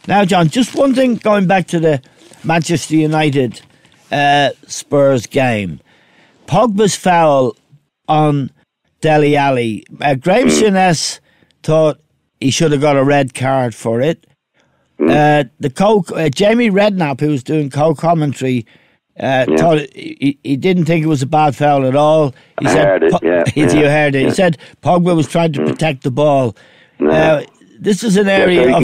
Now, John, just one thing going back to the Manchester United Spurs game. Pogba's foul on Dele Alli. Graham Souness thought he should have got a red card for it. Jamie Redknapp, who was doing co-commentary, thought he didn't think it was a bad foul at all. He said, heard it, you heard it. He said Pogba was trying to protect the ball. This is an area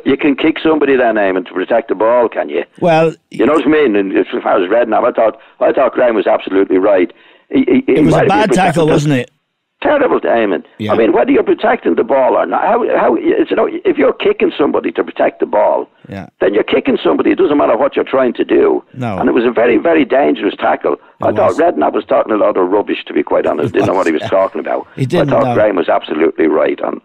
you can kick somebody then, Eamon, to protect the ball, can you? Well, you know what I mean. And as far as Redknapp, I thought Graham was absolutely right. It was a bad tackle, wasn't it? Terrible, Eamon. Yeah. I mean, whether you're protecting the ball or not, if you're kicking somebody to protect the ball, then you're kicking somebody. It doesn't matter what you're trying to do. No. And it was a very, very dangerous tackle. I thought Redknapp was talking a lot of rubbish, to be quite honest. Didn't know what he was talking about. He didn't. I thought Graham was absolutely right on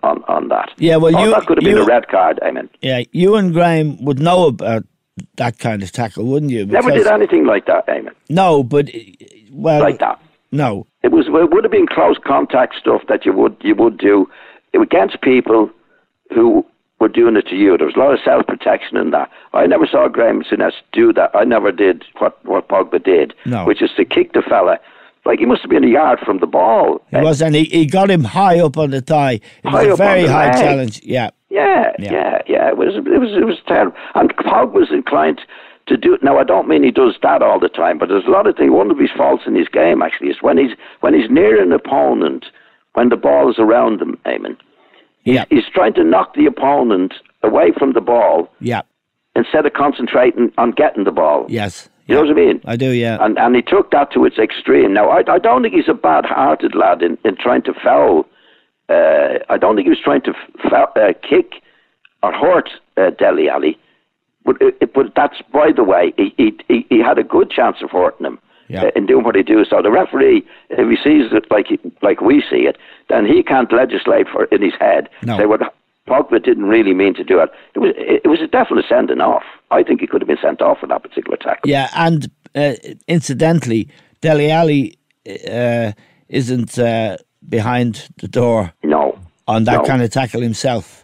that. Yeah, well, that could have been a red card, Eamon. Yeah, you and Graham would know about that kind of tackle, wouldn't you? Never did anything like that, Eamon. No, but like that. No. It would have been close contact stuff that you would do against people who were doing it to you. There was a lot of self-protection in that. I never saw Graham Souness do that. I never did what Pogba did, which is to kick the fella. Like, he must have been a yard from the ball. He was, and he got him high up on the thigh. It was a very high challenge. Yeah. It was terrible. And Pogba was inclined to do it. Now, I don't mean he does that all the time, but there's a lot of things. One of his faults in his game, actually, is when he's near an opponent, when the ball is around him, Eamon, he's trying to knock the opponent away from the ball instead of concentrating on getting the ball. Yes. You know what I mean? I do, yeah. And he took that to its extreme. Now, I don't think he's a bad-hearted lad in trying to foul. I don't think he was trying to kick or hurt Dele Alli. But that's, by the way, he had a good chance of hurting him in doing what he do. So the referee, if he sees it like we see it, then he can't legislate for in his head. Say what Pogba didn't really mean to do it. It was a definite sending off. I think he could have been sent off for that particular tackle. Yeah, and incidentally, Dele Alli isn't behind the door. On that kind of tackle himself.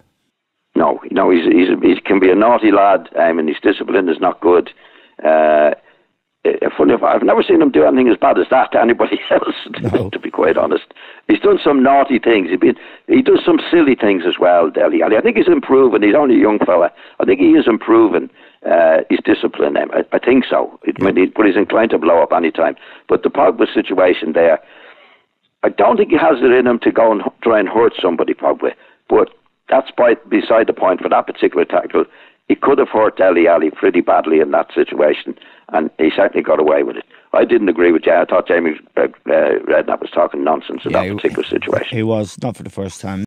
No, he can be a naughty lad. And his discipline is not good. Funny enough, I've never seen him do anything as bad as that to anybody else. To be quite honest, he's done some naughty things. He does some silly things as well, Dele Alli. I think he's improving. He's only a young fella. I think he is improving his discipline. I think so. But he's inclined to blow up any time. But the Pogba situation there, I don't think he has it in him to go and try and hurt somebody, Pogba. But that's beside the point for that particular tackle. He could have hurt Dele Alli pretty badly in that situation, and he certainly got away with it. I didn't agree with Jay. I thought Jamie Redknapp was talking nonsense in that particular situation. He was, not for the first time.